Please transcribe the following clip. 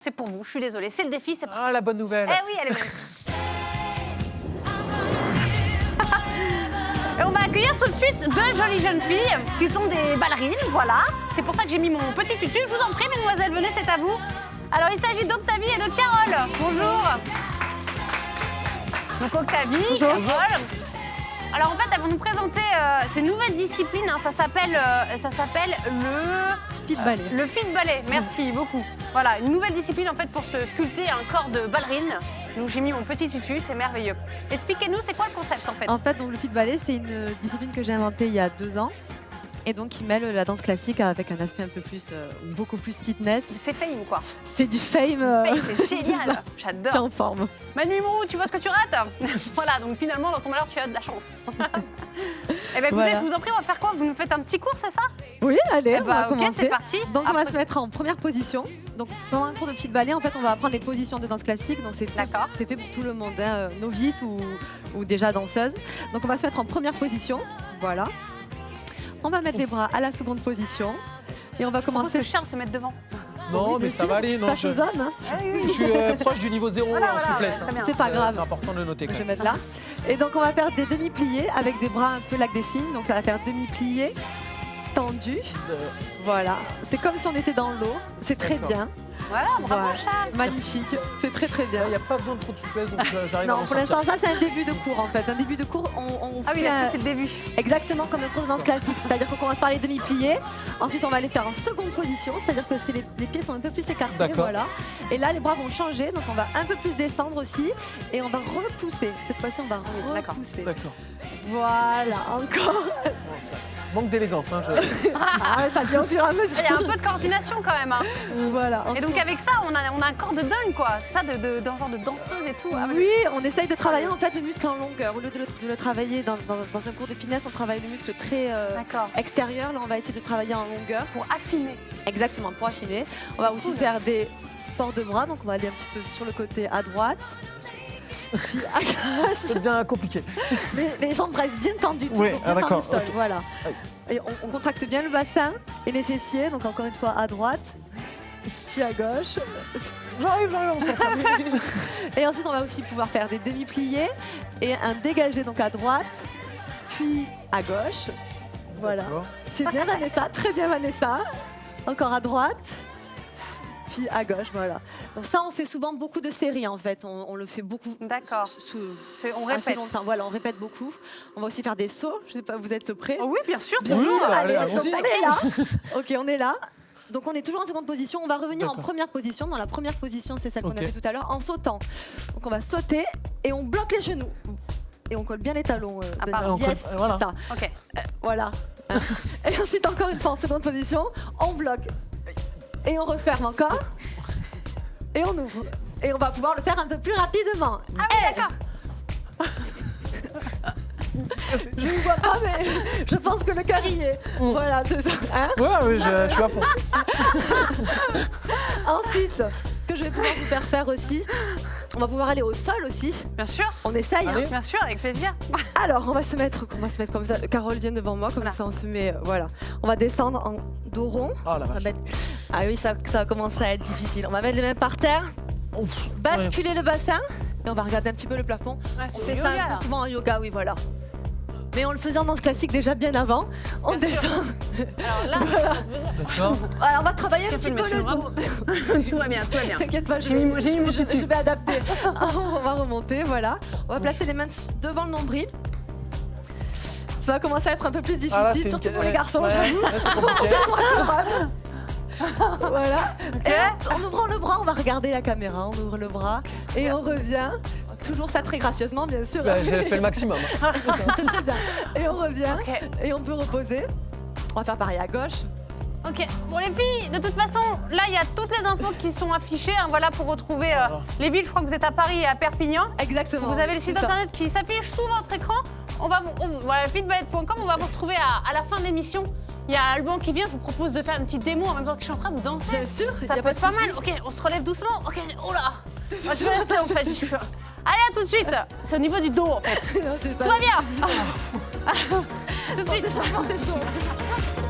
C'est pour vous, je suis désolée, c'est le défi, c'est parti. Ah, la bonne nouvelle. Eh oui, elle est bonne. Et on va accueillir tout de suite deux jolies jeunes filles qui sont des ballerines, voilà. C'est pour ça que j'ai mis mon petit tutu. Je vous en prie, mesdemoiselles, venez, c'est à vous. Alors, il s'agit d'Octavie et de Carole. Bonjour. Donc, Octavie, Carole. Alors, en fait, elles vont nous présenter ces nouvelles disciplines. Hein. Ça s'appelle le... Fit ballet. Le fit ballet, merci beaucoup. Voilà, une nouvelle discipline en fait pour se sculpter un corps de ballerine. Donc j'ai mis mon petit tutu, c'est merveilleux. Expliquez-nous, c'est quoi le concept en fait? En fait, donc, le fit ballet, c'est une discipline que j'ai inventée il y a 2 ans. Et donc, qui mêle la danse classique avec un aspect un peu plus, beaucoup plus fitness. C'est fame quoi. C'est du fame. Fame, c'est génial, Tiens j'adore. en forme. Manu Mourou, tu vois ce que tu rates? Voilà, donc finalement dans ton malheur tu as de la chance. Eh bien écoutez, Voilà. je vous en prie, on va faire quoi? Vous nous faites un petit cours, c'est ça? Oui, allez, Eh on va bah, ok, commencer. c'est parti. Donc, on va Après- se mettre en première position. Donc, pendant un cours de fit ballet, en fait, on va apprendre les positions de danse classique. Donc, c'est D'accord. fait pour tout le monde, hein, novice ou déjà danseuse. Donc, on va se mettre en première position. Voilà. On va mettre les bras à la seconde position. Et on va Je propose commencer. que Charles se mette devant. Non, Oui, mais bien ça sûr. va aller. Non, Face je, aux hommes, hein. je suis proche du niveau 0 Voilà, en voilà, souplesse. ouais, très bien. C'est pas grave. C'est important de le noter Je quand vais même. mettre là. Et donc on va faire des demi-pliés avec des bras un peu lac des signes. Donc ça va faire demi-pliés, tendus. Voilà. C'est comme si on était dans l'eau. C'est très D'accord. bien. Voilà, bravo Voilà. Charles. Magnifique. C'est très très bien. Il n'y a pas besoin de trop de souplesse, donc j'arrive à Non, m'en pour sortir. l'instant, ça c'est un début de cours en fait. Un début de cours, on Ah oui, fait là, un- ça, c'est le début. exactement comme un cours de danse classique. C'est-à-dire qu'on commence par les demi-pliés. Ensuite, on va les faire en seconde position. C'est-à-dire que les pieds sont un peu plus écartés. D'accord. Voilà. Et là, les bras vont changer. Donc on va un peu plus descendre aussi. Et on va repousser. Cette fois-ci, on va d'accord. repousser. D'accord. Voilà, encore. Bon, ça manque d'élégance. Hein, je- Ah, ça vient au fur et à Il y a un mesure. peu de coordination quand même. Hein. Voilà. Et donc avec ça, on a un corps de dingue quoi. C'est ça, d'un genre de danseuse et tout. Ah, Oui, on essaye de travailler en fait le muscle en longueur. Au lieu de le travailler dans un cours de finesse, on travaille le muscle très D'accord. extérieur. Là, on va essayer de travailler en longueur. Pour affiner. Exactement, pour affiner. On va aussi faire des ports de bras. Donc, on va aller un petit peu sur le côté à droite. Puis à gauche. Ça devient compliqué. Les jambes restent bien tendues, toujours Oui, bien ah, dans d'accord, le sol. ok. Voilà. Aïe. Et on contracte bien le bassin et les fessiers. Donc, encore une fois, à droite. Puis à gauche. J'arrive à m'en sortir. Et ensuite, on va aussi pouvoir faire des demi-pliés et un dégagé donc à droite, puis à gauche. Voilà. D'accord. C'est bien Vanessa, très bien Vanessa. Encore à droite, puis à gauche, voilà. Donc ça, on fait souvent beaucoup de séries en fait. On le fait beaucoup. D'accord. On Assez répète. longtemps. Voilà, on répète beaucoup. On va aussi faire des sauts. Je sais pas, vous êtes prêts? Oh oui, bien sûr. Bien Oui, sûr, bah, allez, allez, allons-y. on est là. Ok, on est là. Donc on est toujours en seconde position. On va revenir en D'accord. première position. Dans la première position, c'est celle qu'on Ok. a vue tout à l'heure, en sautant. Donc on va sauter et on bloque les genoux. Et on colle bien les talons. Benoît. pardon. On colle- Yes, voilà. c'est ça. Ok. Voilà. Et ensuite, encore une fois, en seconde position, on bloque. Et on referme encore. Et on ouvre. Et on va pouvoir le faire un peu plus rapidement. Ah oui, d'accord. Je ne vois pas, mais je pense que le cœur y est. Voilà, c'est ça. Hein? Ouais, oui, je suis à fond. Ensuite, ce que je vais pouvoir vous faire faire aussi, on va pouvoir aller au sol aussi. Bien sûr. On essaye. Hein. Allez. Bien sûr, avec plaisir. Alors, on va se mettre comme ça. Carole vient devant moi, comme Voilà. ça on se met. Voilà. On va descendre en dos rond. Oh la On va vache. mettre- Ah oui, ça va commencer à être difficile. On va mettre les mains par terre, Ouf. basculer le bassin et on va regarder un petit peu le plafond. Ouais, On c'est fait du ça yoga, un là. peu souvent en yoga, oui, voilà. Mais on le faisait en danse classique déjà bien avant. On Bien sûr. descend. Alors là, D'accord. Voilà, on va travailler un Tu petit peux peu le le mettre dos. tout va bien, tout va bien. T'inquiète pas, J'ai mis mon je vais adapter. On va remonter, voilà. On va placer les mains devant le nombril. Ça va commencer à être un peu plus difficile, Ah, là, c'est surtout une- pour les garçons, ouais, j'avoue. ouais, c'est compliqué. Voilà. Et hop, en ouvrant le bras, on va regarder la caméra. On ouvre le bras et on revient. Toujours ça très gracieusement, bien sûr. Bah, j'ai fait le maximum. C'est très bien. Et on revient Ok. et on peut reposer. On va faire pareil à gauche. Ok, bon les filles, de toute façon, là il y a toutes les infos qui sont affichées, hein, voilà pour retrouver les villes. Je crois que vous êtes à Paris et à Perpignan. Exactement. Vous avez le site c'est ça. internet qui s'affiche sous votre écran. Voilà, fitballet.com, on va vous retrouver à la fin de l'émission. Il y a Alban qui vient, je vous propose de faire une petite démo en même temps que je suis en train de vous danser. Bien sûr, Ça y a peut être pas souci. mal. Ok, on se relève doucement. Ok, oh là. Moi, je vais rester en fait. Allez, à tout de suite. C'est au niveau du dos en fait. Non, c'est ça. Tout va bien. Tout de suite. C'est chaud en plus.